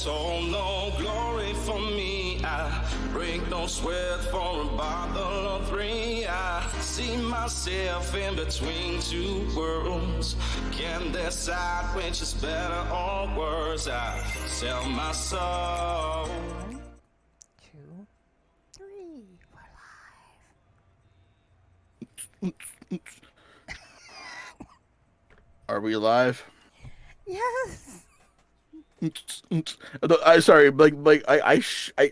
So no glory for me. I break no sweat for a bottle of 3. I see myself in between two worlds. Can't decide which is better or worse. I sell my soul. 2, 3. We're live. Are we live? Yes. I sorry,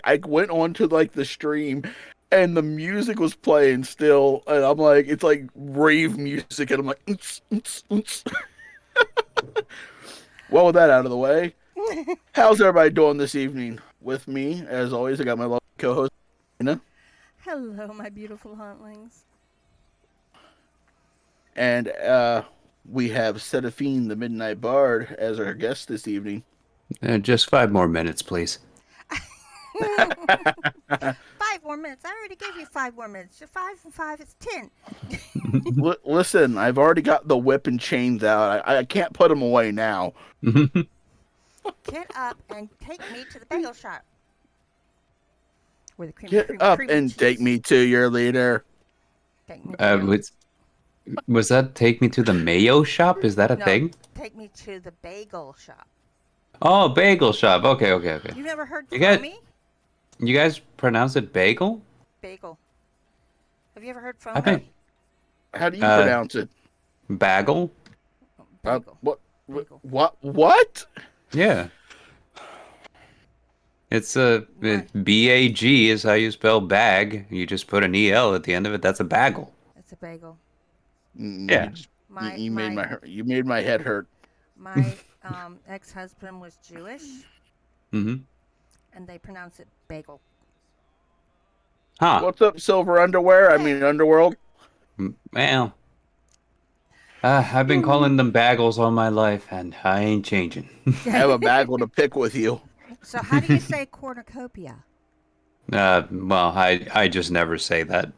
I went on to like the stream, and the music was playing still, and I'm like, it's like rave music, and I'm like, Well, with that out of the way, how's everybody doing this evening? With me, as always, I got my lovely co-host, Mina, Hello, my beautiful huntlings. and we have Serafin, the Midnight Bard, as our guest this evening. Just 5 more minutes, please. 5 more minutes. I already gave you 5 more minutes. 5 and 5 is 10. Listen, I've already got the whip and chains out. I can't put them away now. Get up and take me to the bagel shop. Where the Get up and take me to your leader. Take me to Was that take me to the mayo shop? Is that a No, thing? Take me to the bagel shop. Oh, bagel shop. Okay. You never heard You from guys- me? You guys pronounce it bagel? Bagel. Have you ever heard from I think How do you pronounce it? bagel. Bagel. Bagel. What? Yeah. It's B-A-G is how you spell bag. You just put an E-L at the end of it. That's a bagel. It's a bagel. Yeah. You made my head hurt. My ex-husband was Jewish, Mm-hmm. and they pronounce it bagel. Huh. What's up, Silver Underwear? I mean, Underworld. Well, I've been calling them bagels all my life, and I ain't changing. I have a bagel to pick with you. So how do you say cornucopia? Well, I just never say that.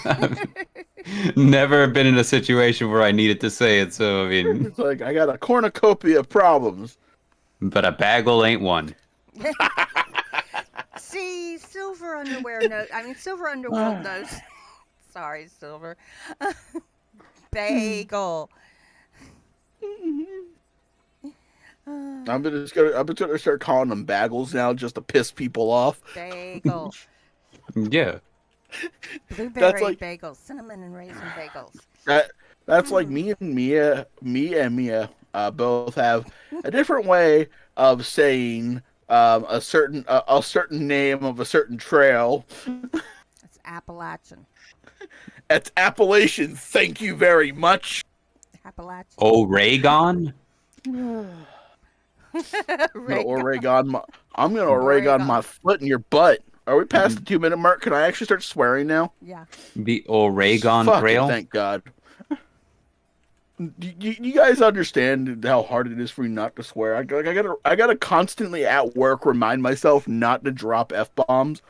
I've never been in a situation where I needed to say it, so I mean. It's like, I got a cornucopia of problems. But a bagel ain't one. See, Silver Underwear knows. I mean, Silver Underworld knows. Sorry, Silver. Bagel. I'm just gonna start calling them bagels now, just to piss people off. Bagel. Yeah. Blueberry bagels. Cinnamon and raisin bagels. That's like me and Mia both have a different way of saying a certain name of a certain trail. It's Appalachian. It's Appalachian. Thank you very much. Appalachian. Oregon? Oregon. I'm gonna Oregon my foot in your butt. Are we past the 2-minute mark? Can I actually start swearing now? Yeah. The Oregon Fucking Trail? thank God. Do you guys understand how hard it is for me not to swear? I gotta constantly at work remind myself not to drop F-bombs.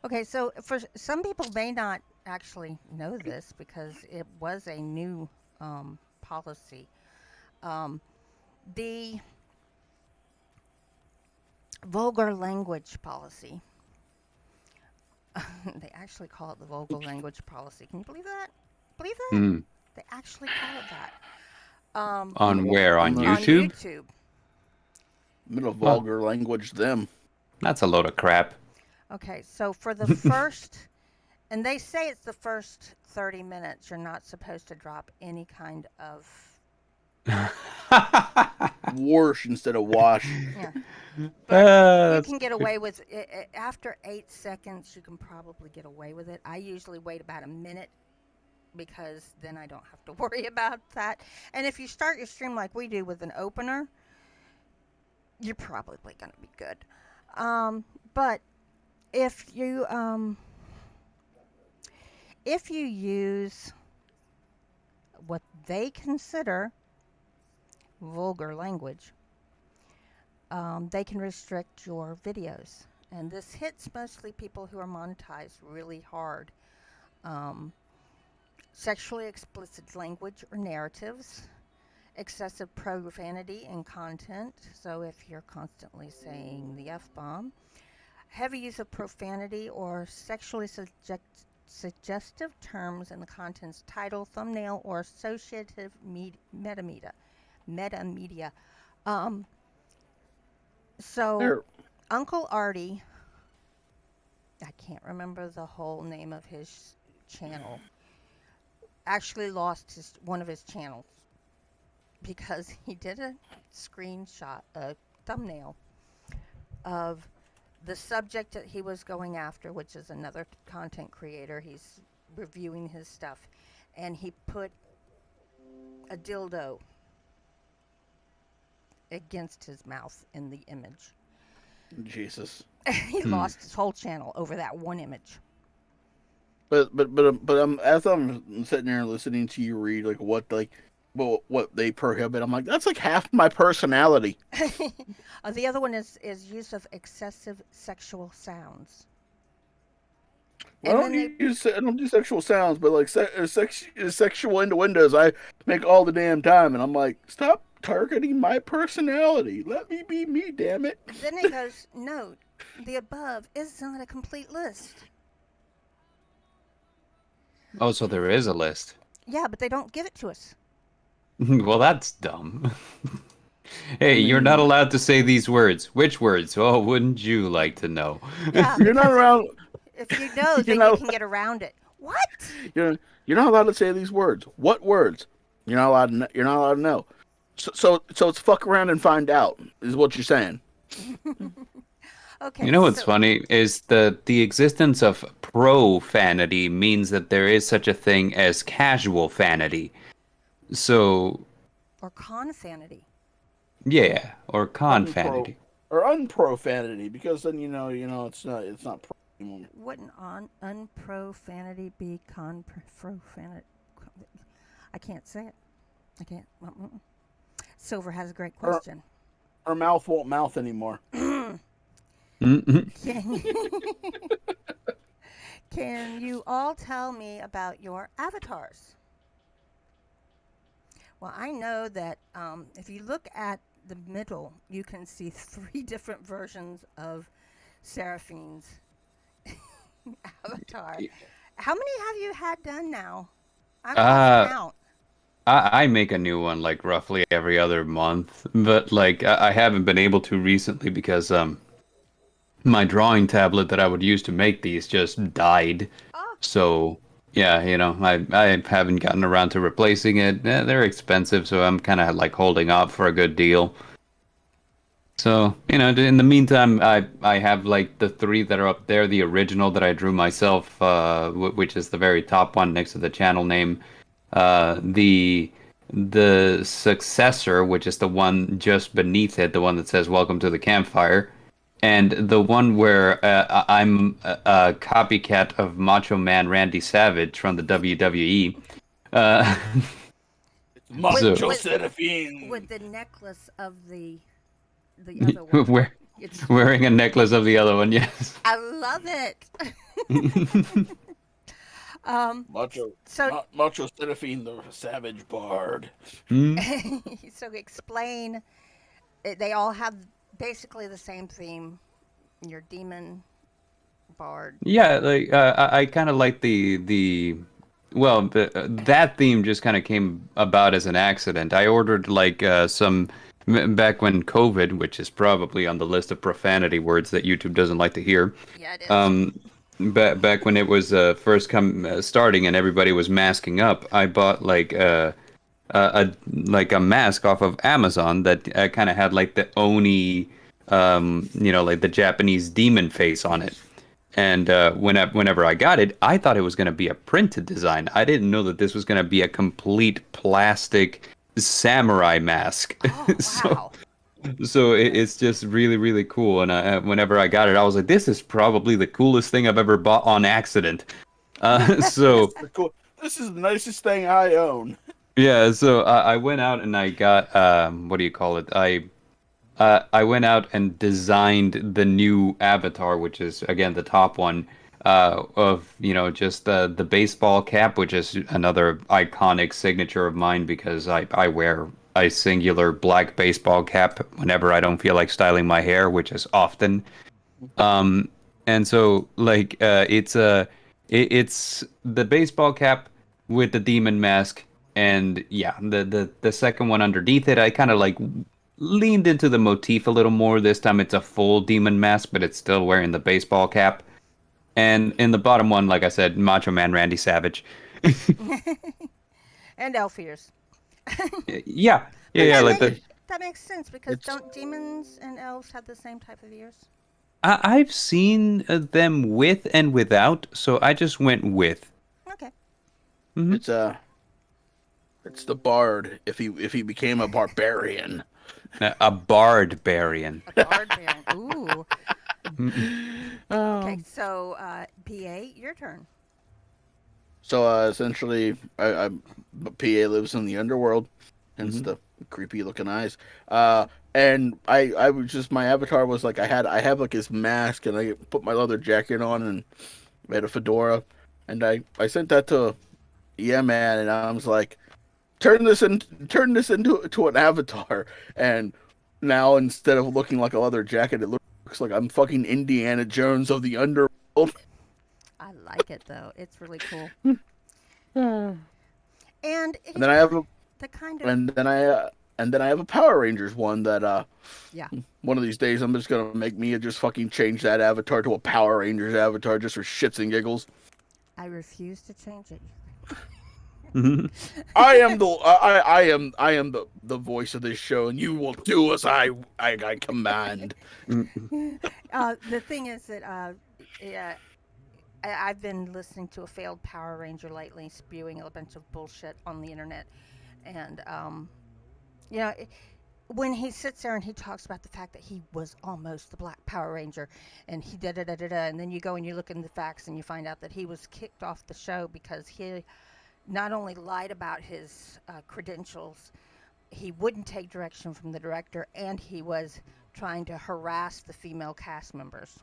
Okay, so for some people may not actually know this because it was a new policy. The vulgar language policy. They actually call it the vulgar language policy. Can you believe that? Believe that? Mm. They actually call it that. On where? On On YouTube? YouTube. I'm gonna vulgar language them. That's a load of crap. Okay, so for the first, and they say it's the first 30 minutes, you're not supposed to drop any kind of. Wash instead of wash. Yeah. But you can get away with after 8 seconds. You can probably get away with it. I usually wait about a minute because then I don't have to worry about that. And if you start your stream like we do with an opener, you're probably going to be good. But if you use what they consider vulgar language, they can restrict your videos. And this hits mostly people who are monetized really hard. Sexually explicit language or narratives, excessive profanity in content. So if you're constantly saying the F bomb, heavy use of profanity or sexually suggestive terms in the content's title, thumbnail, or associative metamedia. Um, so There, Uncle Artie, I can't remember the whole name of his channel, actually lost one of his channels because he did a screenshot, a thumbnail of the subject that he was going after, which is another content creator. He's reviewing his stuff, and he put a dildo against his mouth in the image. Jesus. He lost his whole channel over that one image. But as I'm sitting there listening to you read like what they prohibit, I'm like, that's like half my personality. The other one is use of excessive sexual sounds. I don't do sexual sounds, but like sexual innuendos, I make all the damn time, and I'm like, stop targeting my personality. Let me be me, damn it. Then it goes, note, the above is not a complete list. Oh, so there is a list. Yeah, but they don't give it to us. Well, that's dumb. Hey, you're not allowed to say these words. Which words? Oh, wouldn't you like to know? Yeah, You're not around. if you know, then you can get around it. What? You're not allowed to say these words. What words? You're not allowed to. You're not allowed to know. So it's fuck around and find out is what you're saying. Okay. You know what's funny is the existence of profanity means that there is such a thing as casual fanity. So Or confanity. yeah, or confanity. Or unprofanity, because then you know it's not pro anymore. Wouldn't unprofanity be conprofanity? I can't say it. I can't. Silver has a great question. Our mouth won't mouth anymore. Can you all tell me about your avatars? Well, I know that if you look at the middle, you can see 3 different versions of Serafin's avatar. How many have you had done now? I've lost count. I make a new one like roughly every other month, but like I haven't been able to recently because my drawing tablet that I would use to make these just died. Oh. So yeah, I haven't gotten around to replacing it. They're expensive, so I'm kind of like holding off for a good deal. So, in the meantime, I have like the 3 that are up there, the original that I drew myself, which is the very top one next to the channel name. The successor, which is the one just beneath it, the one that says "Welcome to the Campfire," and the one where I'm a copycat of Macho Man Randy Savage from the WWE. Macho Serafin with the necklace of the other one. Wearing a necklace of the other one, yes. I love it. Macho Serafin, the Savage Bard. So explain. They all have basically the same theme. Your demon bard. Yeah, like I kind of like that theme just kind of came about as an accident. I ordered like some back when COVID, which is probably on the list of profanity words that YouTube doesn't like to hear. Yeah, it is. Back when it was first starting and everybody was masking up, I bought like a mask off of Amazon that kind of had like the Oni, like the Japanese demon face on it. And whenever I got it, I thought it was going to be a printed design. I didn't know that this was going to be a complete plastic samurai mask. Oh, wow. So it's just really, really cool. And whenever I got it, I was like, this is probably the coolest thing I've ever bought on accident. So this is the nicest thing I own. Yeah, so I went out and I got, what do you call it? I went out and designed the new avatar, which is, again, the top one, of, just the baseball cap, which is another iconic signature of mine because I wear a singular black baseball cap whenever I don't feel like styling my hair, which is often. Um, and so like it's the baseball cap with the demon mask, and yeah, the second one underneath it, I kind of like leaned into the motif a little more. This time it's a full demon mask, but it's still wearing the baseball cap. And in the bottom one, like I said, Macho Man Randy Savage. And elf ears. Yeah, yeah, like the. That makes sense because don't demons and elves have the same type of ears? I've seen them with and without, so I just went with. Okay. Mm-hmm. It's the bard if he became a barbarian. A bardbarian. A barbarian. Ooh. Okay, so PA, your turn. So essentially, PA lives in the underworld, hence the creepy looking eyes. And I was just, my avatar was like, I have like his mask, and I put my leather jacket on, and I had a fedora, and I sent that to man, and I was like, turn this into an avatar, and now instead of looking like a leather jacket, it looks like I'm fucking Indiana Jones of the underworld. I like it though. It's really cool. And then I have the kind of and then I have a Power Rangers one that yeah. One of these days I'm just gonna make Mia just fucking change that avatar to a Power Rangers avatar just for shits and giggles. I refuse to change it. I am the voice of this show, and you will do as I command. The thing is that I've been listening to a failed Power Ranger lately, spewing a bunch of bullshit on the internet, and you know, when he sits there and he talks about the fact that he was almost the Black Power Ranger, and he and then you go and you look in the facts and you find out that he was kicked off the show because he not only lied about his credentials, he wouldn't take direction from the director, and he was trying to harass the female cast members.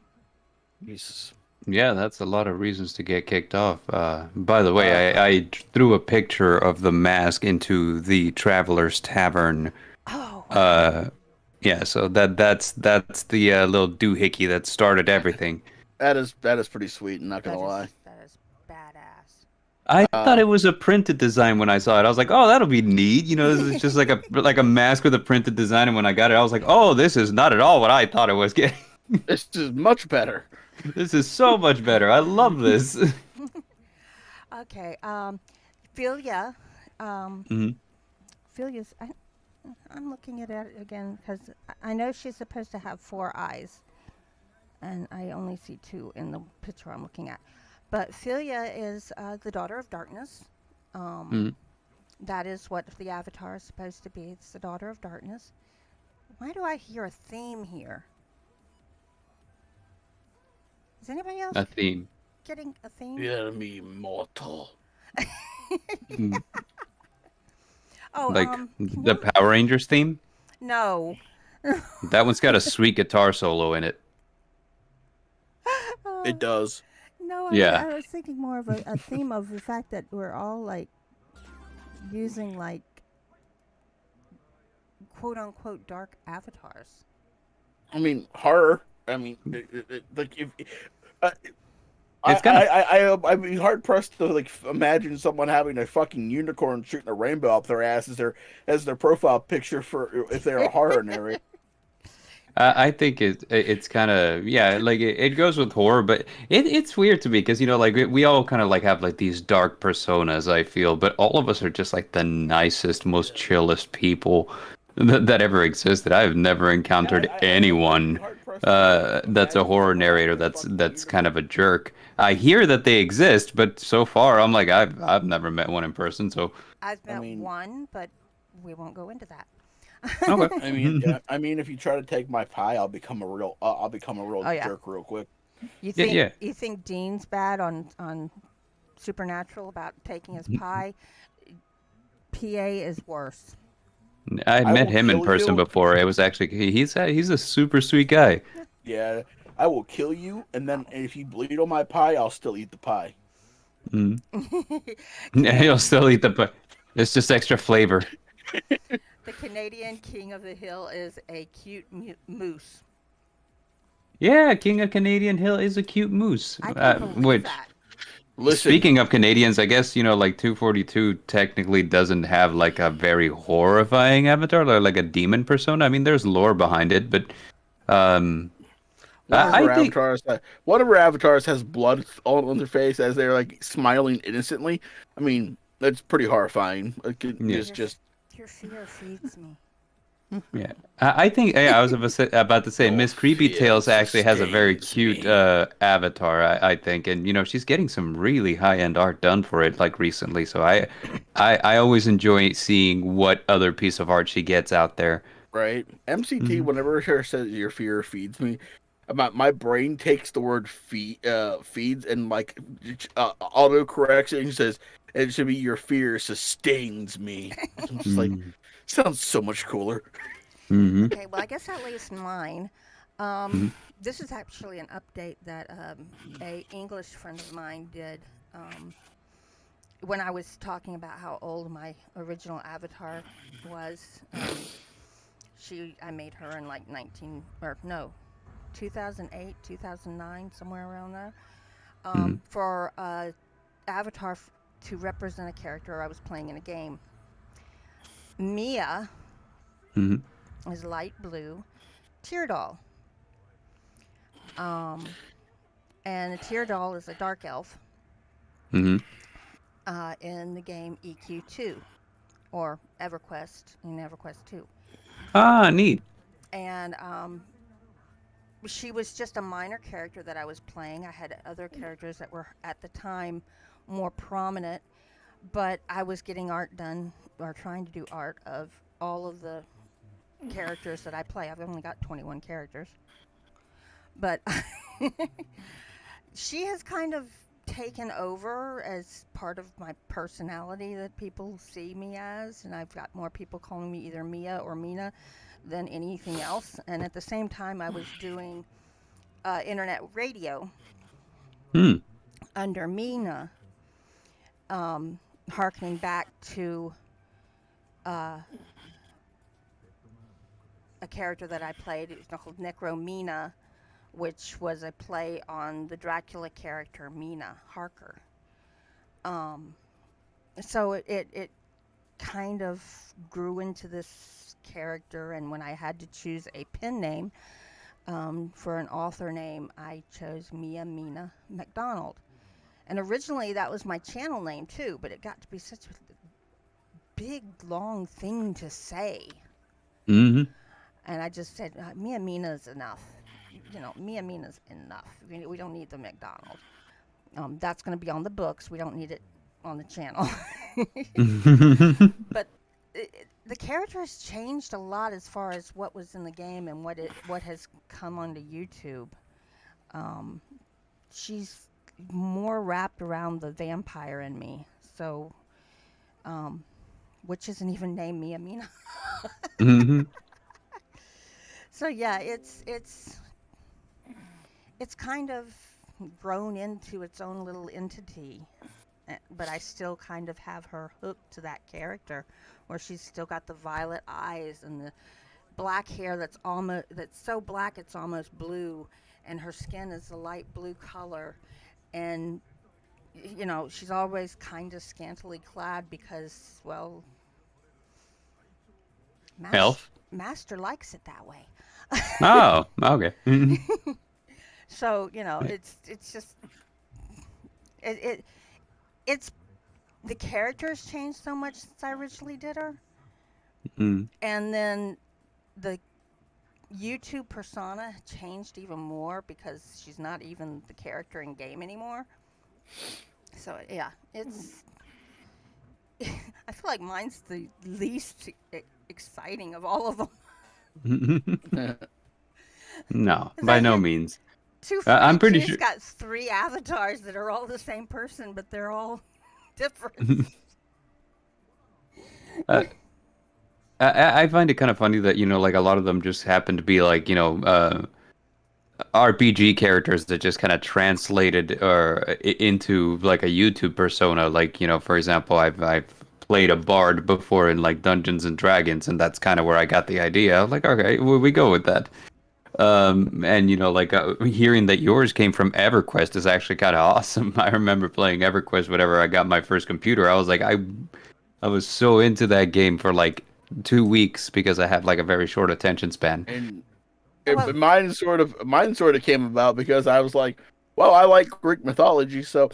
Jesus. Yeah, that's a lot of reasons to get kicked off. By the way, I threw a picture of the mask into the Traveler's Tavern. Oh. Yeah, so that's the little doohickey that started everything. That is pretty sweet, not gonna lie. That is badass. I thought it was a printed design when I saw it. I was like, "Oh, that'll be neat." You know, it's just like a mask with a printed design. And when I got it, I was like, "Oh, this is not at all what I thought it was getting." This is much better. This is so much better. I love this. Okay, Filia. Filia's. I'm looking at it again because I know she's supposed to have 4 eyes, and I only see 2 in the picture I'm looking at. But Filia is the daughter of darkness. That is what the avatar is supposed to be. It's the daughter of darkness. Why do I hear a theme here? Is anybody else getting a theme? The enemy mortal. Oh, like the Power Rangers theme? No. That one's got a sweet guitar solo in it. It does. No, Yeah. I was thinking more of a theme of the fact that we're all like using like quote unquote dark avatars. I mean, horror. I mean, like if. It's kind of. I'd be hard pressed to like imagine someone having a fucking unicorn shooting a rainbow up their ass as their profile picture for if they're a horror narrator. I think it's kind of, yeah, like it goes with horror, but it's weird to me because, you know, like we all kind of like have like these dark personas, I feel, but all of us are just like the nicest, most chillest people that ever existed. I've never encountered anyone that's a horror narrator that's kind of a jerk. I hear that they exist, but so far I'm like I've never met one in person. So I've met one, but we won't go into that. Okay. I mean, if you try to take my pie, I'll become a real jerk real quick. You think you think Dean's bad on Supernatural about taking his pie? PA is worse. I met him in person before. It was actually he's a super sweet guy. Yeah, I will kill you, and then if you bleed on my pie, I'll still eat the pie. He'll still eat the pie. It's just extra flavor. The Canadian King of the Hill is a cute moose. Yeah, King of Canadian Hill is a cute moose. I can believe Which, that. Listen, speaking of Canadians, I guess, like 242 technically doesn't have like a very horrifying avatar, or like a demon persona. I mean, there's lore behind it, but um, I think, one of her avatars has blood all on their face as they're like smiling innocently. I mean, that's pretty horrifying. Like, Your fear feeds me. yeah, I think I was about to say No Miss Creepy fear Tails actually has a very sustains cute me. avatar, I think, and she's getting some really high-end art done for it like recently. So I always enjoy seeing what other piece of art she gets out there. Right? MCT, Hmm. whenever her says your fear feeds me, my brain takes the word feeds and like auto corrects it and says it should be your fear sustains me. I'm just like, sounds so much cooler. Mm-hmm. Okay, well, I guess at least mine. Hmm. This is actually an update that a English friend of mine did when I was talking about how old my original avatar was. I made her in like 2008, 2009, somewhere around there. For avatar to represent a character I was playing in a game. Mia Hmm. is light blue, tear doll. And a tear doll is a dark elf Hmm. in the game EQ2 or EverQuest in EverQuest 2. Ah, neat. And she was just a minor character that I was playing. I had other characters that were at the time more prominent, but I was getting art done or trying to do art of all of the characters that I play. I've only got 21 characters. But she has kind of taken over as part of my personality that people see me as, and I've got more people calling me either Mia or Mina than anything else. And at the same time, I was doing internet radio Hmm. under Mina, harkening back to a character that I played. It was called Necromina, which was a play on the Dracula character Mina Harker. So it kind of grew into this character, and when I had to choose a pen name for an author name, I chose Mia Mina McDonald. And originally that was my channel name too, but it got to be such a big, long thing to say. Hmm. And I just said, Mia Mina's enough. Mia Mina's enough. We don't need the McDonald. That's going to be on the books. We don't need it on the channel. But the character has changed a lot as far as what was in the game and what has come onto YouTube. She's more wrapped around the vampire in me. So, which isn't even named Mia Mina. Hmm. So yeah, it's kind of grown into its own little entity, but I still kind of have her hooked to that character, where she's still got the violet eyes and the black hair that's so black it's almost blue, and her skin is a light blue color, and she's always kind of scantily clad because, well, Elf. Master likes it that way. Oh, okay. So it's just it's the character's changed so much since I originally did her, Mm. and then the YouTube persona changed even more because she's not even the character in game anymore. So yeah, it's I feel like mine's the least exciting of all of them. No, by no means. I'm pretty 242's sure. got 3 avatars that are all the same person, but they're all different. Uh, I find it kind of funny that like a lot of them just happen to be like RPG characters that just kind of translated or into like a YouTube persona. Like for example, I've played a bard before in like Dungeons and Dragons, and that's kind of where I got the idea. I was like, okay, we go with that. And like hearing that yours came from EverQuest is actually kind of awesome. I remember playing EverQuest whenever I got my first computer. I was like, I was so into that game for like 2 weeks because I have like a very short attention span. And mine sort of came about because I was like, well, I like Greek mythology, so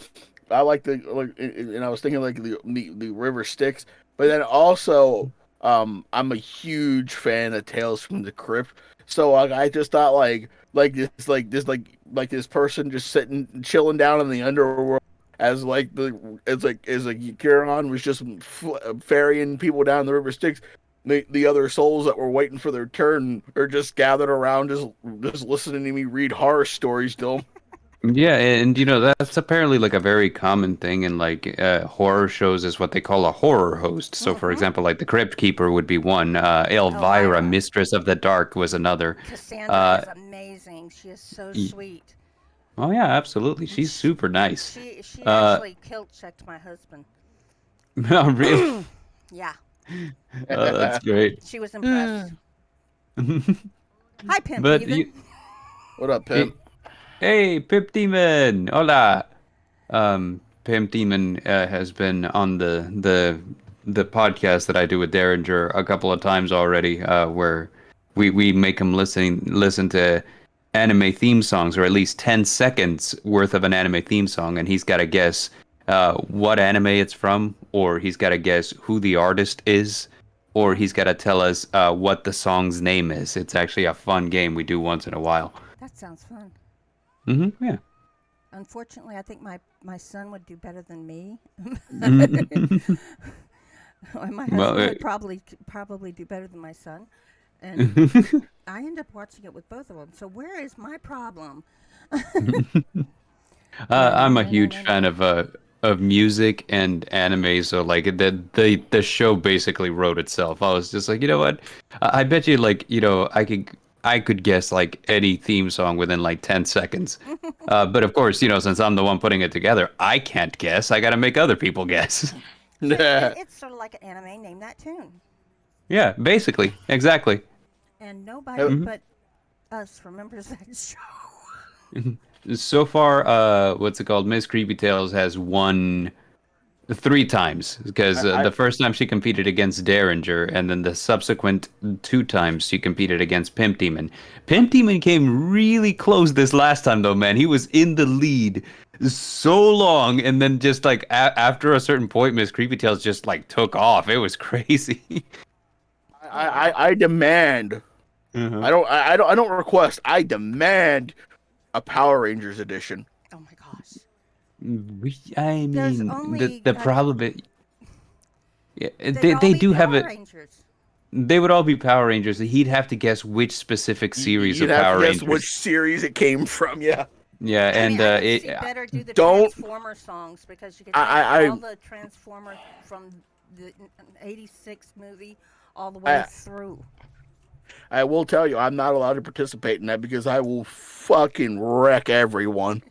I like and I was thinking like the river Styx, but then also I'm a huge fan of Tales from the Crypt, so I just thought this person just sitting chilling down in the underworld as Huron was just ferrying people down the river Styx. The other souls that were waiting for their turn are just gathered around, just listening to me read horror stories to them. Yeah, and that's apparently like a very common thing in like horror shows is what they call a horror host. So, for example, like the Crypt Keeper would be one. Elvira, Mistress of the Dark, was another. Cassandra is amazing. She is so sweet. Oh yeah, absolutely. She's super nice. She actually kilt-checked my husband. Oh, really? Yeah. That's great. She was impressed. Hi, Pimp Demon. What up, Pimp? Hey, Pimp Demon. Hola. Pimp Demon has been on the podcast that I do with Derringer a couple of times already, where we make him listen to anime theme songs, or at least 10 seconds worth of an anime theme song, and he's got to guess what anime it's from, or he's got to guess who the artist is, or he's got to tell us what the song's name is. It's actually a fun game we do once in a while. That sounds fun. Yeah. Unfortunately, I think my son would do better than me. My husband would probably do better than my son. And I end up watching it with both of them. So where is my problem? I'm a huge fan of music and anime, so like the show basically wrote itself. I was just like, you know what? I bet you like, I could guess like any theme song within like 10 seconds. But of course, since I'm the one putting it together, I can't guess. I got to make other people guess. It's sort of like an anime, name that tune. Yeah, basically. Exactly. And nobody but us remembers that show. So far, what's it called? Miss Creepy Tales has won 3 times, because the first time she competed against Derringer, and then the subsequent 2 times she competed against Pimp Demon. Pimp Demon came really close this last time, though, man. He was in the lead so long, and then just like after a certain point, Miss Creepy Tales just like took off. It was crazy. I demand. I don't request. I demand a Power Rangers edition. Oh my gosh. I mean, the problem is, yeah, they do have it. Rangers. They would all be Power Rangers. He'd have to guess which specific series of Power Rangers. Guess which series it came from. Yeah. Yeah, I better do the Transformer songs, because you can take all the Transformer from the '86 movie all the way through. I will tell you, I'm not allowed to participate in that because I will fucking wreck everyone.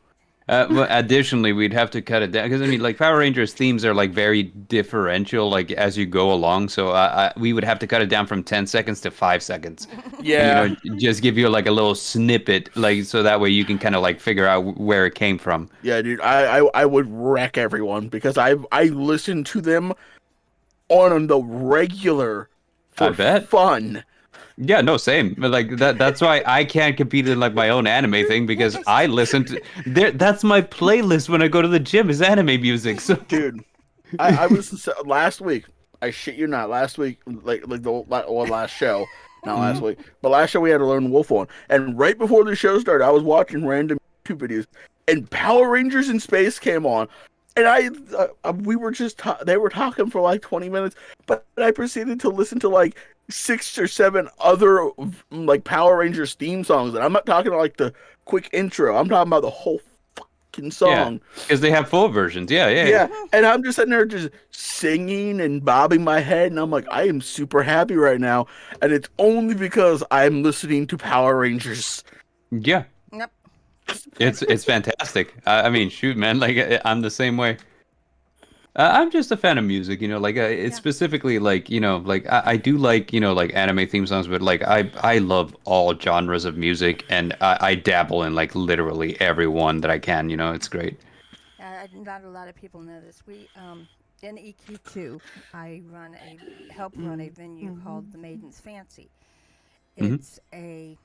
Well, additionally, we'd have to cut it down, because I mean, like, Power Rangers themes are like very differential, like as you go along. So we would have to cut it down from 10 seconds to 5 seconds. Yeah, just give you like a little snippet, like so that way you can kind of like figure out where it came from. Yeah, dude, I would wreck everyone because I listen to them on the regular for fun. Yeah, no, same. Like that's why I can't compete in like my own anime thing, because I listen to that's my playlist when I go to the gym is anime music. So dude, I was last week, I shit you not, last week, like the last show, not last week, but last show we had to learn Wolf on, and right before the show started, I was watching random YouTube videos, and Power Rangers in Space came on. And we were just they were talking for like 20 minutes, but I proceeded to listen to like 6 or 7 other like Power Rangers theme songs, and I'm not talking like the quick intro. I'm talking about the whole fucking song. Because they have full versions. Yeah. And I'm just sitting there just singing and bobbing my head, and I'm like, I am super happy right now, and it's only because I'm listening to Power Rangers. Yeah. Yep. It's fantastic. I mean, shoot, man. Like, I'm the same way. I'm just a fan of music, like it's Yeah. specifically like, like I do like, like anime theme songs, but like I love all genres of music and I dabble in like literally every one that I can, it's great. Not a lot of people know this. We in EQ2, I help run a venue called the Maiden's Fancy. Hmm. It's a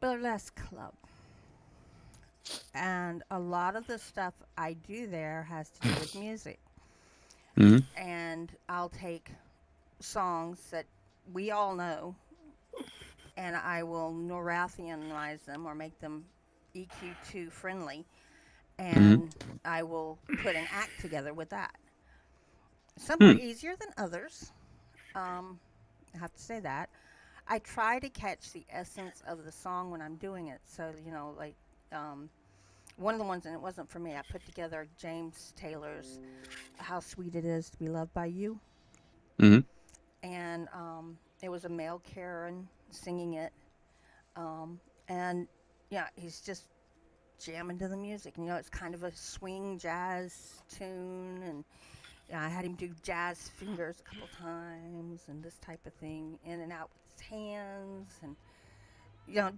burlesque club, and a lot of the stuff I do there has to do with music. Hmm. And I'll take songs that we all know, and I will Norathianize them or make them EQ2 friendly, Hmm. and I will put an act together with that. Some are Hmm. easier than others. Um, I have to say that. I try to catch the essence of the song when I'm doing it. So, like um, one of the ones, and it wasn't for me, I put together James Taylor's How Sweet It Is to Be Loved by You. Hmm. And it was a male Karen singing it. Um, and yeah, he's just jamming to the music. It's kind of a swing jazz tune, and I had him do jazz fingers a couple times and this type of thing, in and out with his hands, and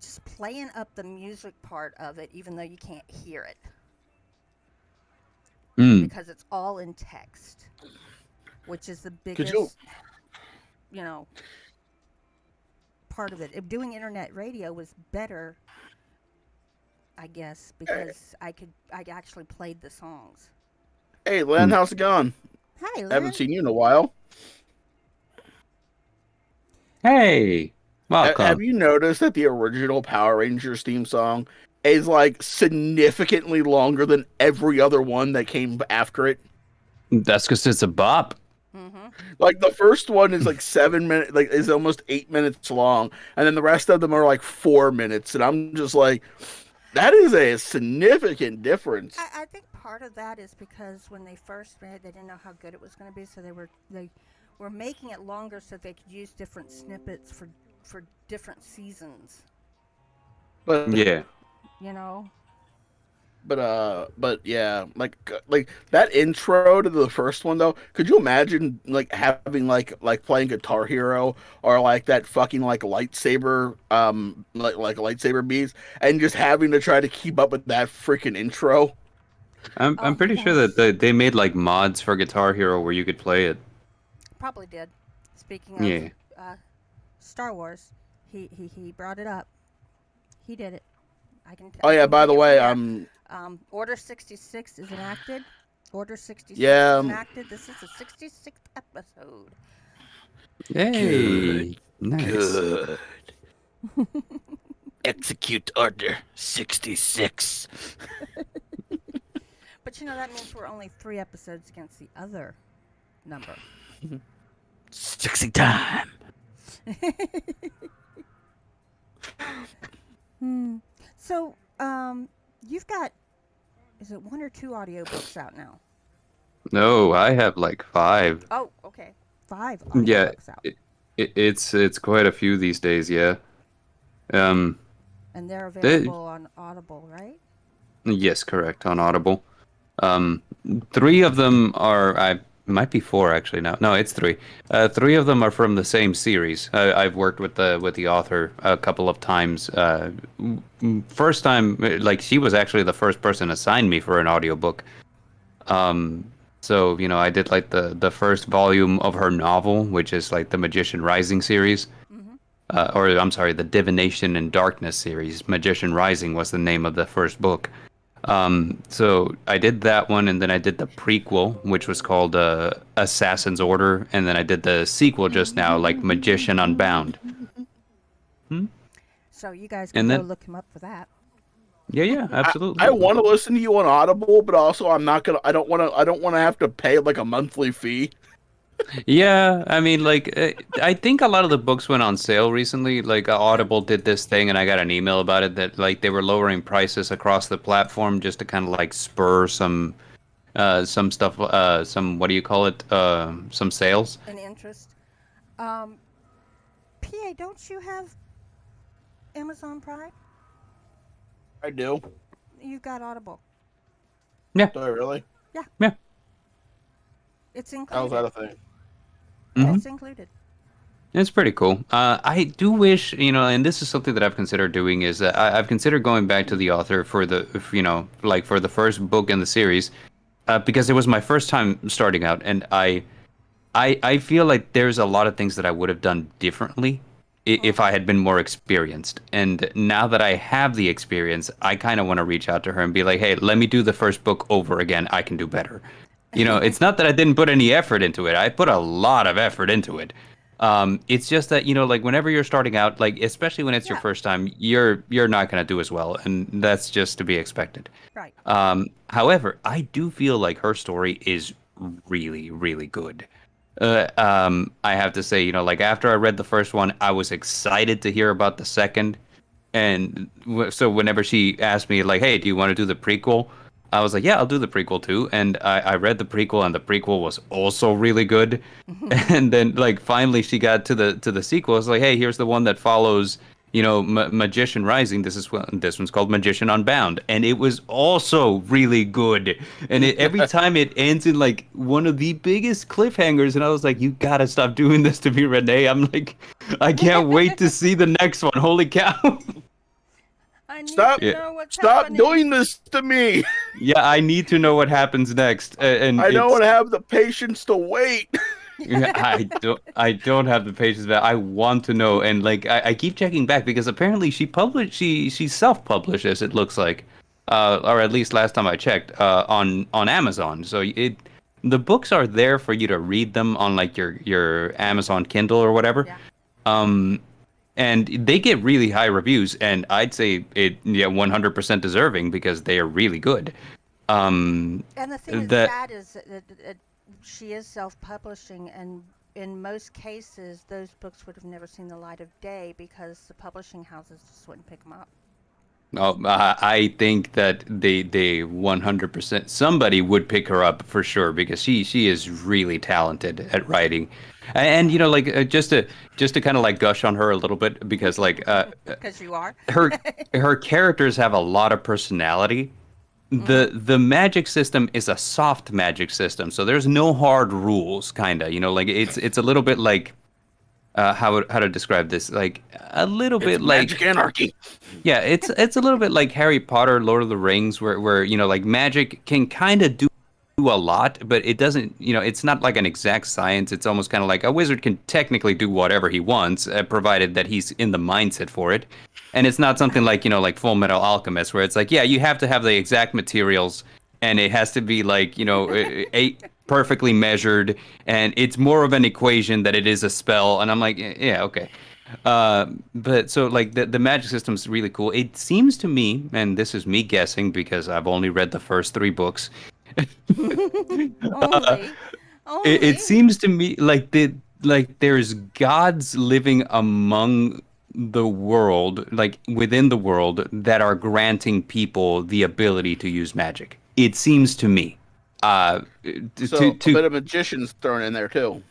just playing up the music part of it, even though you can't hear it Mm. because it's all in text, which is the Could you? biggest, you know, part of it. Doing internet radio was better, I guess, because I actually played the songs. Hey, Len, Mm. how's it going? Hi, Haven't Lynn. seen you in a while. Hey, Have welcome. you noticed that the original Power Rangers theme song is like significantly longer than every other one that came after it? That's because it's a bop. Mm-hmm. Like the first one is like 7 minutes, like is almost 8 minutes long, and then the rest of them are like 4 minutes, and I'm just like, that is a significant difference. I think part of that is because when they first made it, they didn't know how good it was going to be, so they were making it longer so they could use different snippets for different seasons. But Yeah. You know. but yeah, like that intro to the first one though. Could you imagine like having like playing Guitar Hero or like that fucking like lightsaber like lightsaber beats and just having to try to keep up with that freaking intro? I'm Oh pretty sure that yes, they made like mods for Guitar Hero where you could play it. probably did. Speaking of Yeah. uh, Star Wars, he brought it up. He did it. Oh I yeah, can by take the it from way, there. Order 66 is enacted. Order 66 yeah, is enacted. This is the 66th episode. good, Hey, nice. good. Execute Order 66. But that means we're only 3 episodes against the other number. Sexy time. Hmm. So, you've got, is it 1 or 2 audiobooks out now? No, I have like five. Oh, okay. 5 Yeah, audiobooks out. it's quite a few these days. Yeah. Um. And they're They, available on Audible, right? yes, correct on Audible. Um, three of them are I might be four actually now. No, it's three. Three of them are from the same series. I've worked with the author a couple of times. First time, like she was actually the first person assigned me for an audiobook. Um, so I did like the first volume of her novel, which is like the Magician Rising series. Mm-hmm. Or I'm sorry, the Divination in Darkness series. Magician Rising was the name of the first book. So I did that one, and then I did the prequel, which was called Assassin's Order, and then I did the sequel just now, like Magician Unbound. Hmm? So you guys can And go then, look him up for that. yeah, absolutely. I want to listen to you on Audible, but also I'm not gonna. I don't want to have to pay like a monthly fee. Yeah, I mean, like, I think a lot of the books went on sale recently. Like, Audible did this thing, and I got an email about it that, like, they were lowering prices across the platform just to kind of, like, spur some stuff, some, what do you call it? Some sales. An interest. Um, PA, don't you have Amazon Prime? I do. You've got Audible. Yeah, Do I really? Yeah. yeah. It's How's that included. a thing? Mm-hmm. It's included. It's pretty cool. I do wish, and this is something that I've considered doing, is that I've considered going back to the author for like for the first book in the series, because it was my first time starting out, and I feel like there's a lot of things that I would have done differently if I had been more experienced. And now that I have the experience, I kind of want to reach out to her and be like, hey, let me do the first book over again. I can do better. It's not that I didn't put any effort into it. I put a lot of effort into it. It's just that, like whenever you're starting out, like especially when it's your Yeah. first time, you're not going to do as well, and that's just to be expected. Right. However, I do feel like her story is really, really good. I have to say, like after I read the first one, I was excited to hear about the second, and so whenever she asked me like, "Hey, do you want to do the prequel?" I was like, "Yeah, I'll do the prequel too." And I read the prequel, and the prequel was also really good. And then like finally she got to the sequel. It's like, "Hey, here's the one that follows." Magician Rising. This one's called Magician Unbound, and it was also really good. And every time it ends in like one of the biggest cliffhangers, and I was like, "You gotta stop doing this to me, Renee." I'm like, I can't wait to see the next one. Holy cow! I need Stop! to know what's Stop happening. doing this to me. Yeah, I need to know what happens next, and I don't have the patience to wait. Yeah, I don't have the patience, but I want to know. And like I keep checking back because apparently she self-publishes, it looks like, or at least last time I checked, on Amazon. So the books are there for you to read them on like your Amazon Kindle or whatever. Yeah. And they get really high reviews, and I'd say 100% deserving because they are really good. And the thing that that's sad is that she is self-publishing, and in most cases, those books would have never seen the light of day because the publishing houses just wouldn't pick them up. Oh, I think that they 100% somebody would pick her up for sure because she is really talented at writing, and like just to kind of like gush on her a little bit because like Because you are. her characters have a lot of personality. The magic system is a soft magic system, so there's no hard rules, kind of. Like it's a little bit like how to describe this? Like a little bit like Magic anarchy. yeah, it's a little bit like Harry Potter, Lord of the Rings, where like magic can kind of do a lot, but it doesn't. It's not like an exact science. It's almost kind of like a wizard can technically do whatever he wants, provided that he's in the mindset for it. And it's not something like like Full Metal Alchemist, where it's like, yeah, you have to have the exact materials, and it has to be like perfectly measured, and it's more of an equation that it is a spell. And I'm like, yeah, okay. But so like the magic system is really cool. It seems to me, and this is me guessing because I've only read the first 3 books. Only. It seems to me like there's gods living among the world, like within the world, that are granting people the ability to use magic. It seems to me. So a bit of magician's thrown in there too.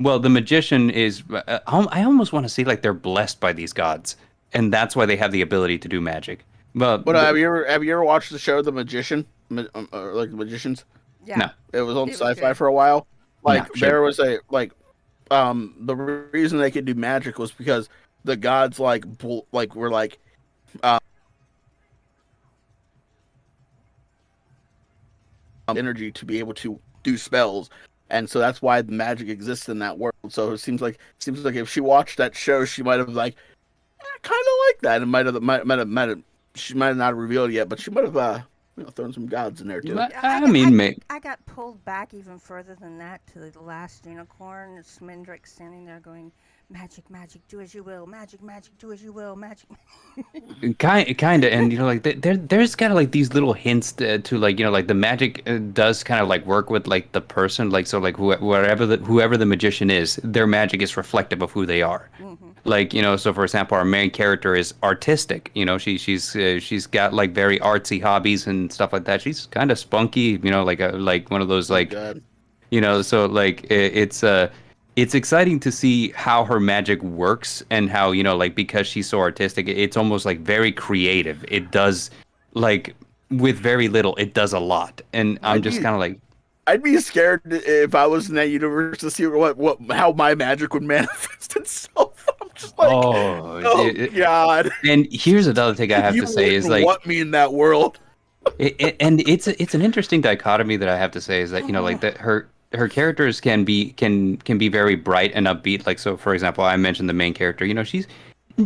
Well, the magician is. I almost want to say like they're blessed by these gods, and that's why they have the ability to do magic. But have you ever watched the show The Magician? Like The Magicians? Yeah. No. It was on It was Sci-Fi good. for a while. Like No, sure. there was a the reason they could do magic was because the gods were like energy to be able to do spells, and so that's why the magic exists in that world. So it seems like if she watched that show, she might have like kind of like that, and might have she might have not revealed it yet, but she might have thrown some gods in there too. I got pulled back even further than that to the last unicorn. Smendrick standing there going, "Magic, magic, do as you will. Magic, magic, do as you will. Magic." Kind of, and like there's kind of like these little hints to like like the magic does kind of like work with like the person, like so like whoever the magician is, their magic is reflective of who they are. Mm-hmm. Like so for example, our main character is artistic. She's got like very artsy hobbies and stuff like that. She's kind of spunky. Like one of those like so like it's exciting to see how her magic works and how, like, because she's so artistic, it's almost like very creative. It does, like, with very little, it does a lot. And I'm just kind of like, I'd be scared if I was in that universe to see how my magic would manifest itself. I'm just like, oh God. And here's another thing I have to say is like, want me in that world. And it's an interesting dichotomy that I have to say is that like that her characters can be very bright and upbeat. Like, so for example, I mentioned the main character. She's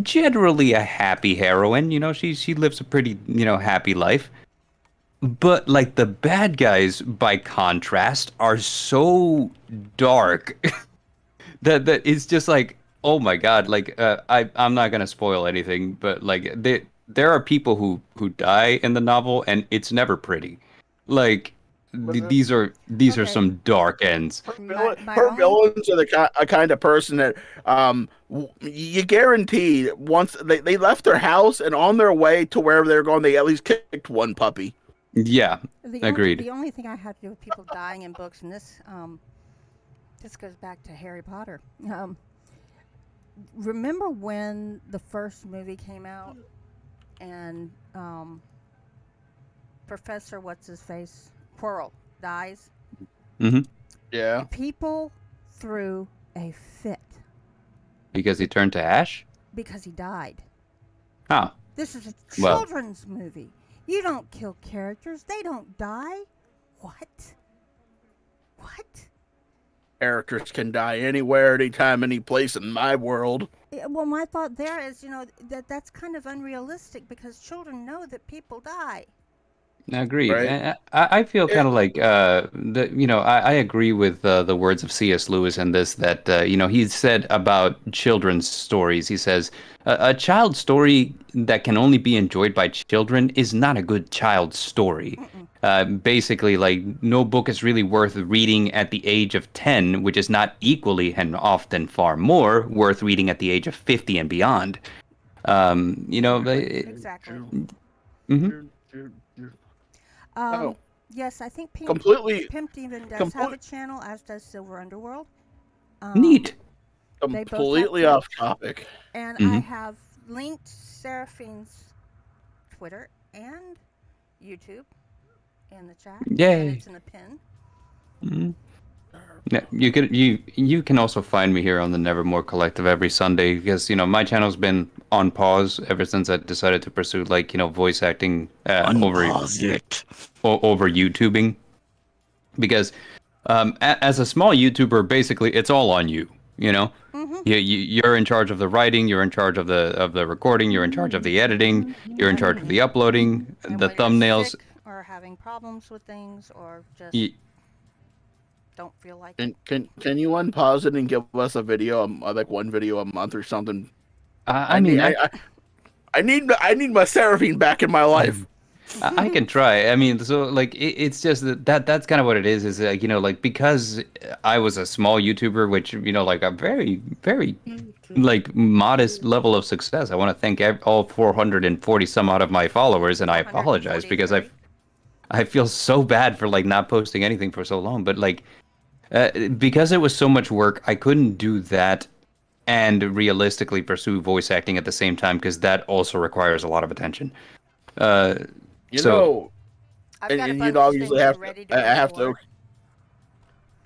generally a happy heroine. She lives a pretty happy life. But like the bad guys, by contrast, are so dark that it's just like, oh my God! Like I'm not gonna spoil anything, but like there are people who die in the novel, and it's never pretty. Like these are some dark ends. Her villains are the kind of person that you guaranteed once they left their house and on their way to wherever they're going, they at least kicked one puppy. Yeah, agreed. The only thing I have to do with people dying in books, and this goes back to Harry Potter. Remember when the first movie came out, and Professor What's-His-Face, Quirrell, dies? Mm-hmm. Yeah. People threw a fit. Because he turned to ash? Because he died. Huh. This is a children's movie. You don't kill characters. They don't die. What? Characters can die anywhere, anytime, any place in my world. Well, my thought there is, that's kind of unrealistic because children know that people die. Agreed. Right? I feel kind of like I agree with the words of C.S. Lewis in this, that he said about children's stories. He says a child's story that can only be enjoyed by children is not a good child's story. Basically, like, no book is really worth reading at the age of 10, which is not equally and often far more worth reading at the age of 50 and beyond. Exactly. Mm-hmm. Yes, I think Pimp even does have a channel, as does Silver Underworld. Neat. Completely off topic. And I have linked Serafin's Twitter and YouTube in the chat. Yay! And it's in the pin. Mm-hmm. Yeah, you can also find me here on the Nevermore Collective every Sunday, because my channel's been on pause ever since I decided to pursue voice acting over YouTubing, because as a small YouTuber, basically it's all on you. You're in charge of the writing, you're in charge of the recording, you're in charge of the editing, you're in charge of the uploading, and the thumbnails, or having problems with things, or just don't feel like it. Can you unpause it and give us a video, like one video a month or something? I need my Serafin back in my life. I can try. I mean, so like it's just that's kind of what it is. Is like because I was a small YouTuber, which like a very very like modest level of success. I want to thank all 440 some odd of my followers, and I apologize because I feel so bad for like not posting anything for so long. But like because it was so much work, I couldn't do that and realistically pursue voice acting at the same time, because that also requures a lot of attention. You'd obviously have to.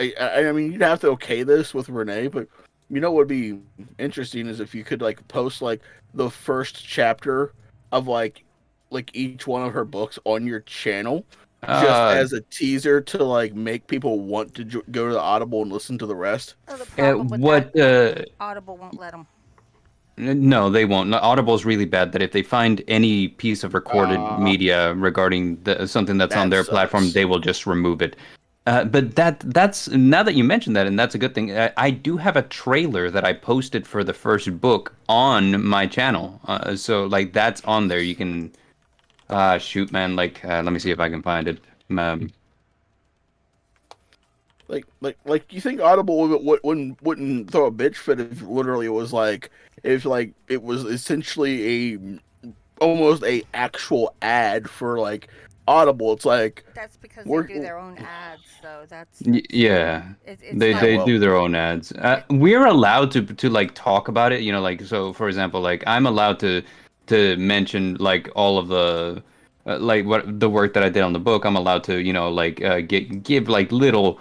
I mean, you'd have to okay this with Renee, but what would be interesting is if you could like post like the first chapter of like each one of her books on your channel, just as a teaser to like make people want to go to the Audible and listen to the rest. Audible won't let them. No, they won't. No, Audible is really bad. That if they find any piece of recorded media regarding something that's on their platform, they will just remove it. But that's now that you mentioned that, and that's a good thing. I do have a trailer that I posted for the first book on my channel. So like that's on there. You can shoot, man. Like let me see if I can find it. Like you think Audible wouldn't throw a bitch fit if literally it was like it was essentially almost a actual ad for like Audible. It's like that's because they do their own ads, though. Yeah. They do their own ads. We're allowed to like talk about it. Like, so for example, like I'm allowed to mention like all of the like what the work that I did on the book, I'm allowed to, give like little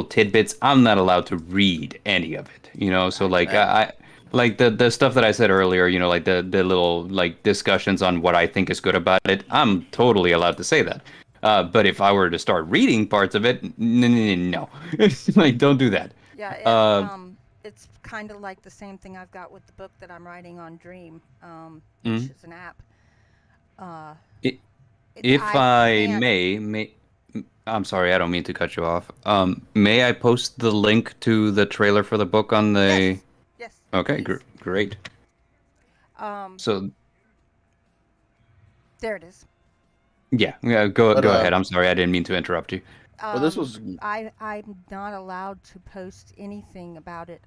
tidbits. I'm not allowed to read any of it, So like Hey, I like the stuff that I said earlier, like the little like discussions on what I think is good about it. I'm totally allowed to say that. But if I were to start reading parts of it, no, like don't do that. Yeah, Uh, it's kind of like the same thing I've got with the book that I'm writing on Dream, which mhm. is an app. Uh, I- If I I can't. I'm sorry, I don't mean to cut you off. May I post the link to the trailer for the book on the? Yes, yes, Okay, please. great. Um, So there it is. yeah, go but go ahead. I'm sorry, I didn't mean to interrupt you. this was I'm not allowed to post anything about it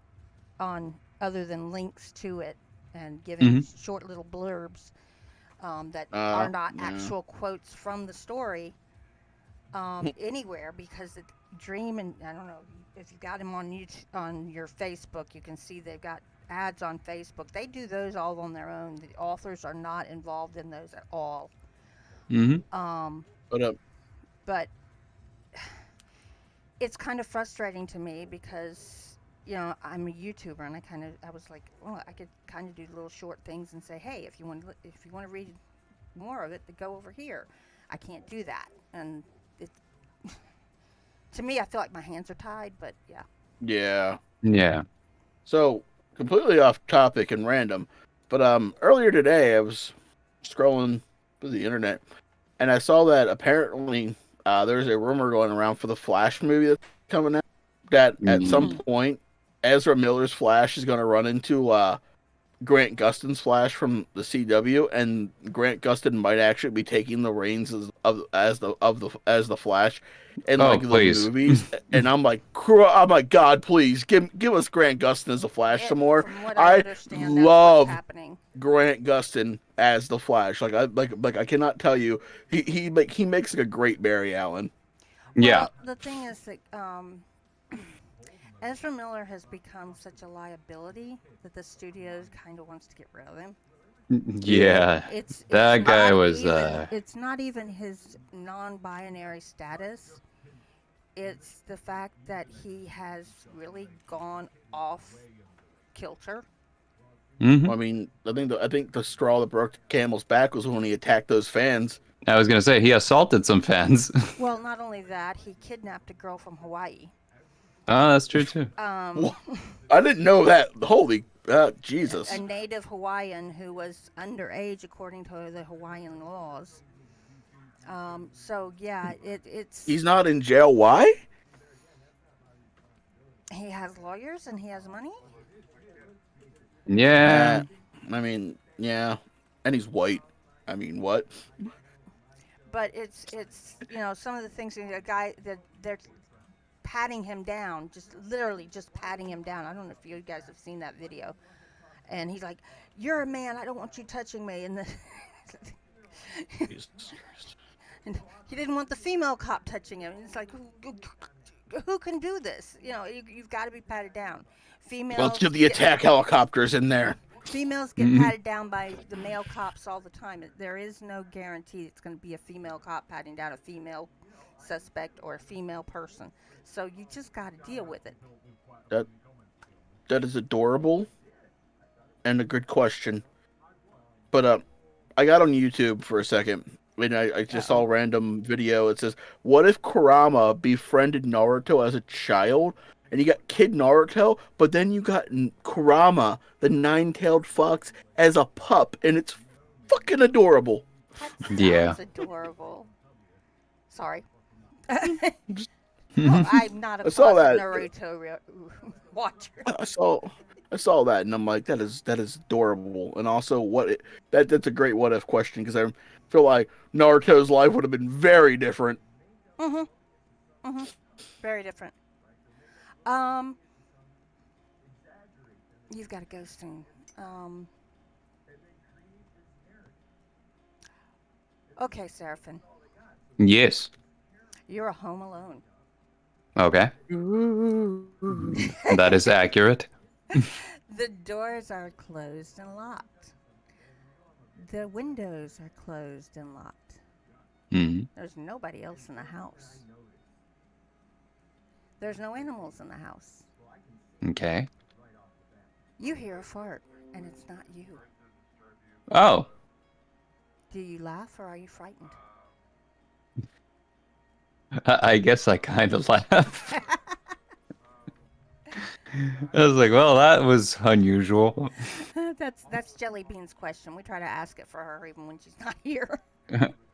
on other than links to it and giving Hmm. short little blurbs that are not yeah. actual quotes from the story anywhere because the Dream, and I don't know if you got them on YouTube, on your Facebook, you can see they've got ads on Facebook. They do those all on their own. The authors are not involved in those at all. Hmm. Um, But but it's kind of frustrating to me because I'm a YouTuber and I was like, well, I could kind of do little short things and say, hey, if you want to read more of it, then go over here. I can't do that, and it to me, I feel like my hands are tied. But yeah. yeah. Yeah. So completely off topic and random, but earlier today I was scrolling through the internet and I saw that apparently there's a rumor going around for the Flash movie that's coming out that at some Mm. point Ezra Miller's Flash is going to run into Grant Gustin's Flash from the CW, and Grant Gustin might actually be taking the reins as the Flash in Oh, like the please. movies. And I'm like, God, please give us Grant Gustin as the Flash some more. From what I I understand, that's what's love happening. Grant Gustin as the Flash. Like I cannot tell you, he makes like a great Barry Allen. Yeah. Well, the thing is that Ezra Miller has become such a liability that the studios kind of wants to get rid of him. Yeah, Yeah. It's That guy not was even it's not even his non-binary status. It's the fact that he has really gone off kilter. hmm I mean, I think the straw that broke the camel's back was when he attacked those fans. I was gonna say he assaulted some fans. Well, not only that, he kidnapped a girl from Hawaii. Oh, that's true too. Um, I didn't know that. Holy a Jesus! native Hawaiian who was underage according to the Hawaiian laws. So yeah, it's He's not in jail. Why? he has lawyers and he has money. Yeah. I mean, yeah, and he's white. I mean, what? But it's some of the things the guy that they're patting him down, just literally just patting him down. I don't know if you guys have seen that video. And he's like, "You're a man. I don't want you touching me." And Jesus. and he didn't want the female cop touching him. And it's like, who can do this? You've got to be patted down. Bunch Females of the attack helicopters in there. females get Mhm. patted down by the male cops all the time. There is no guarantee it's going to be a female cop patting down a female suspect or a female person. So you just got to deal with it. That that is adorable and a good question. But I got on YouTube for a second, and I just saw Uh-oh. a random video. It says, "What if Kurama befriended Naruto as a child?" And you got Kid Naruto, but then you got Kurama, the nine-tailed fox, as a pup, and it's fucking adorable. That Yeah. sounds adorable. Sorry. Just- Well, I'm not a I saw plus that. Naruto watcher. I saw that, and I'm like, that is adorable. And also, that's a great what if question because I feel like Naruto's life would have been very different. Mhm. Mhm. Very different. Um, you've got a ghosting. Okay, Seraphin, Yes. you're a home alone. Okay. That is accurate. The doors are closed and locked. The windows are closed and locked. There's nobody else in the house. There's no animals in the house. Okay. You hear a fart, and it's not you. Oh. Do you laugh or are you frightened? I guess I kind of laughed. I was like, well, that was unusual. That's Jelly Bean's question. We try to ask it for her even when she's not here.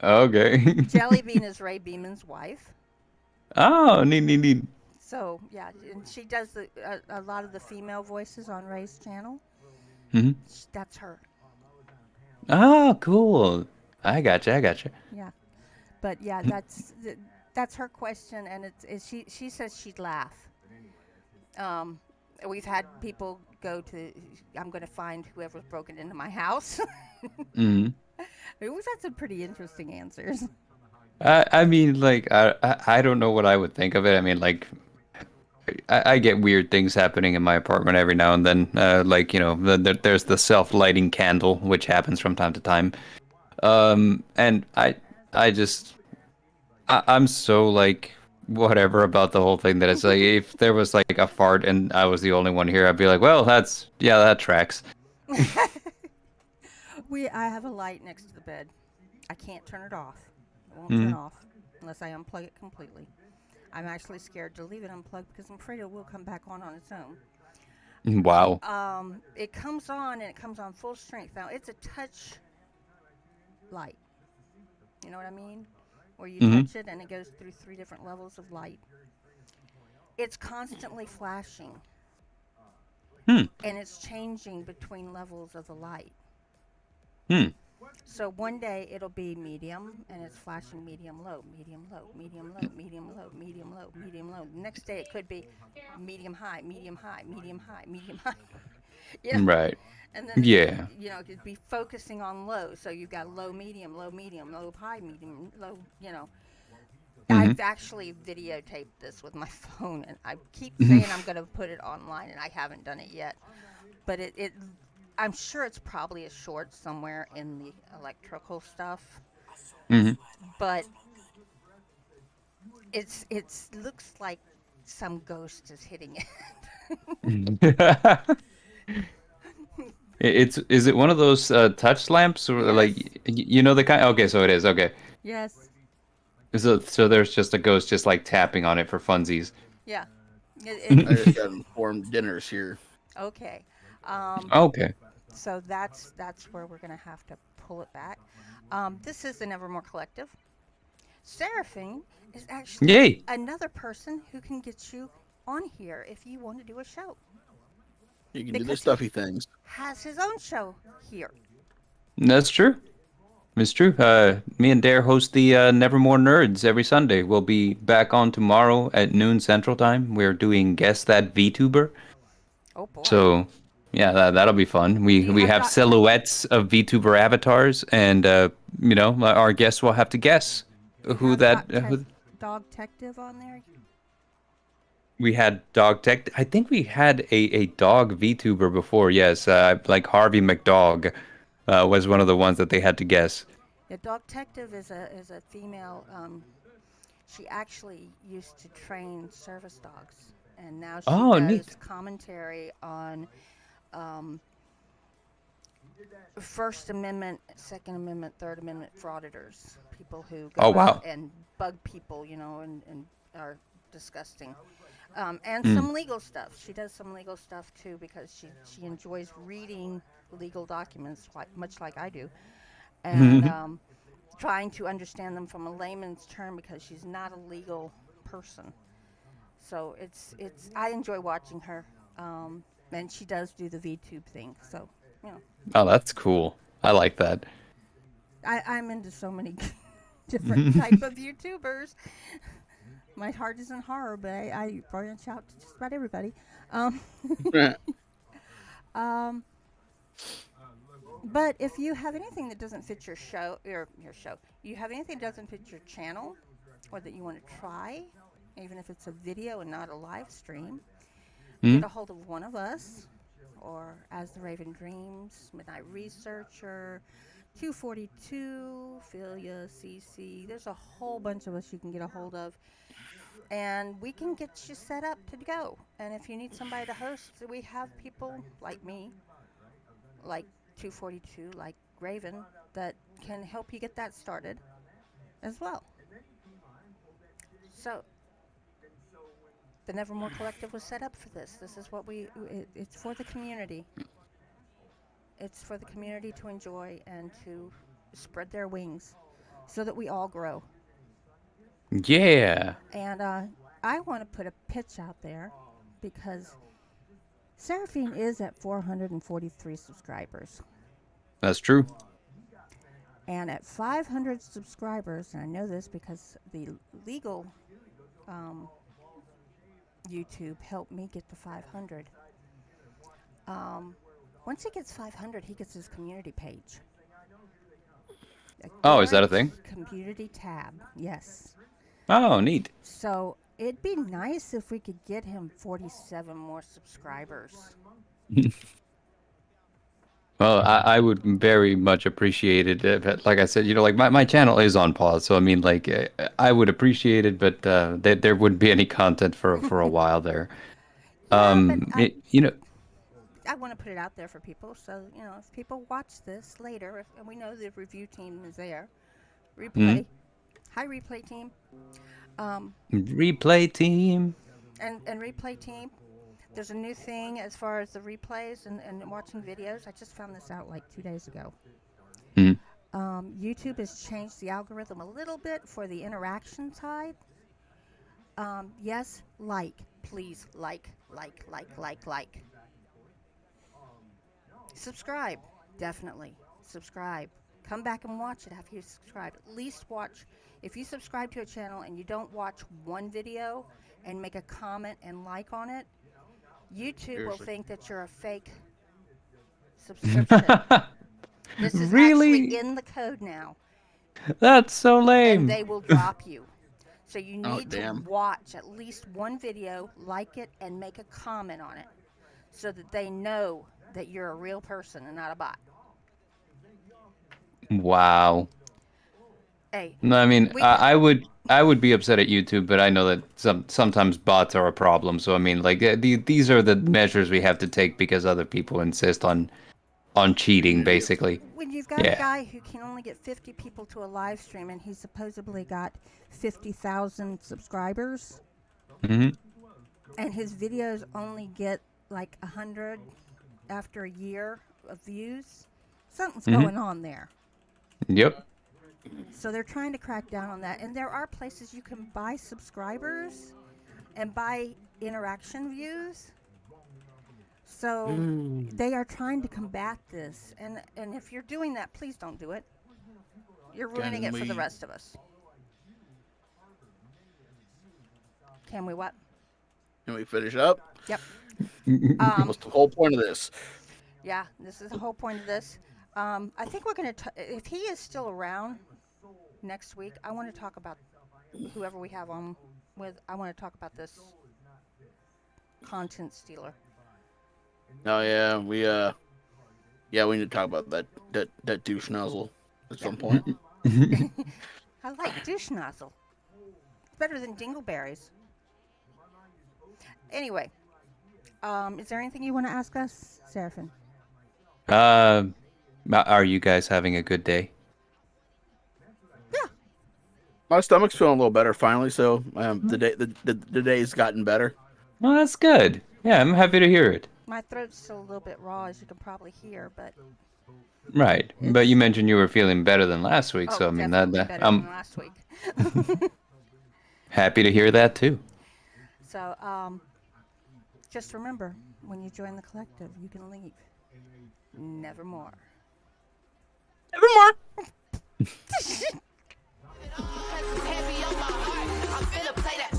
Okay. Jelly Bean is Ray Beeman's wife. Oh, neat. So yeah, and she does a lot of the female voices on Ray's channel. Hmm. That's her. Oh, cool. I gotcha. Yeah, but yeah, that's her question, and she says she'd laugh. Um, we've had people go to. I'm going to find whoever's broken into my house. Hmm. We've had some pretty interesting answers. I mean, like, I don't know what I would think of it. I mean, like, I get weird things happening in my apartment every now and then. Like, there's the self-lighting candle, which happens from time to time. And I just, I'm so like whatever about the whole thing that it's like if there was like a fart and I was the only one here, I'd be like, well, that tracks. I have a light next to the bed. I can't turn it off. It won't Mm-hmm. turn off unless I unplug it completely. I'm actually scared to leave it unplugged because I'm afraid it will come back on its own. Wow. It comes on and it comes on full strength. Now it's a touch light. You know what I mean? Where you Mm-hmm. touch it and it goes through 3 different levels of light. It's constantly flashing. Hmm. And it's changing between levels of the light. Hmm. So one day it'll be medium and it's flashing medium low, medium low, medium low, medium low, medium low, medium low. The next day it could be medium high, medium high, medium high, medium high. Right. And then Yeah. it could be focusing on low. So you've got low, medium, low, high, medium, low, Mm-hmm. I've actually videotaped this with my phone, and I keep saying I'm going to put it online, and I haven't done it yet. But I'm sure it's probably a short somewhere in the electrical stuff. Mm-hmm. But it looks like some ghost is hitting it. Is it one of those touch lamps or Yes. like the kind? Okay, so it is. Okay. Yes. So there's just a ghost just like tapping on it for funsies. Yeah. I just got informed dinner's here. Okay. Okay. So that's where we're gonna have to pull it back. This is the Nevermore Collective. Serafin is actually Yay. another person who can get you on here if you want to do a show. You can do the Because stuffy things. Has his own show here. That's true. It's true. Me and Dare host the Nevermore Nerds every Sunday. We'll be back on tomorrow at noon Central Time. We're doing Guess That VTuber. Oh boy. So, yeah, that'll be fun. We you have have silhouettes of VTuber avatars, and our guests will have to guess who that. Dog Detective on there. We had Dog Tech. I think we had a dog VTuber before. Yes, like Harvey McDog was one of the ones that they had to guess. Yeah, Dog Detective is a female. She actually used to train service dogs, and now she does Neat. commentary on First Amendment, Second Amendment, Third Amendment frauditors, people who go out and bug people, and are disgusting. And some legal stuff. She does some legal stuff too because she enjoys reading legal documents, much like I do, and trying to understand them from a layman's term because she's not a legal person. So I enjoy watching her, and she does do the VTube thing. So Oh, that's cool. I like that. I'm into so many different type of YouTubers. My heart is in horror, but I branch out to just about everybody. But if you have anything that doesn't fit your show, you have anything that doesn't fit your channel, or that you want to try, even if it's a video and not a live stream, get a hold of one of us, or As the Raven Dreams, Midnight Researcher, 242, Filia, CC. There's a whole bunch of us you can get a hold of. And we can get you set up to go. And if you need somebody to host, we have people like me, like 242, like Raven, that can help you get that started as well. So, the Nevermore Collective was set up for this. This is what it's for the community. It's for the community to enjoy and to spread their wings so that we all grow. Yeah. And I want to put a pitch out there because Serafin is at 443 subscribers. That's true. And at 500 subscribers, and I know this because the legal YouTube helped me get to 500. Once he gets 500, he gets his community page. Oh, is that a thing? Community tab, yes. Oh, neat. So it'd be nice if we could get him 47 more subscribers. Well, I would very much appreciate it. If, like I said, like my channel is on pause, so I mean, like I would appreciate it, but there wouldn't be any content for a while there. I want to put it out there for people, so if people watch this later, and we know the review team is there, replay, hi replay team, replay team, and replay team. There's a new thing as far as the replays and watching videos. I just found this out like 2 days ago. YouTube has changed the algorithm a little bit for the interaction side. Yes, please like. Subscribe, definitely. Subscribe. Come back and watch it after you subscribe. At least watch. If you subscribe to a channel and you don't watch one video and make a comment and like on it, YouTube will think that you're a fake subscription. This is actually in the code now. That's so lame. And they will drop you. So you need to watch at least one video, like it, and make a comment on it so that they know that you're a real person and not a bot. Wow. Hey. No, I mean, I would be upset at YouTube, but I know that sometimes bots are a problem. So I mean, like these are the measures we have to take because other people insist on cheating, basically. When you've got a guy who can only get 50 people to a live stream and he's supposedly got 50,000 subscribers, and his videos only get like 100 after a year of views, something's going on there. Yep. So they're trying to crack down on that. And there are places you can buy subscribers and buy interaction views. So they are trying to combat this. And if you're doing that, please don't do it. You're ruining it for the rest of us. Can we what? Can we finish up? Yep. What's the whole point of this? Yeah, this is the whole point of this. I think we're going to, if he is still around next week, I want to talk about whoever we have on with. I want to talk about this content stealer. Oh yeah, we need to talk about that douche nozzle at some point. I like douche nozzle. It's better than dingleberries. Anyway, is there anything you want to ask us, Serafin? Are you guys having a good day? Yeah. My stomach's feeling a little better finally, so the day's gotten better. Well, that's good. Yeah, I'm happy to hear it. My throat's still a little bit raw, as you can probably hear, but. Right, but you mentioned you were feeling better than last week, so I mean that better than last week. Happy to hear that too. So, just remember, when you join the collective, you can leave. Nevermore. Nevermore. Heavy on my heart, I'm finna play that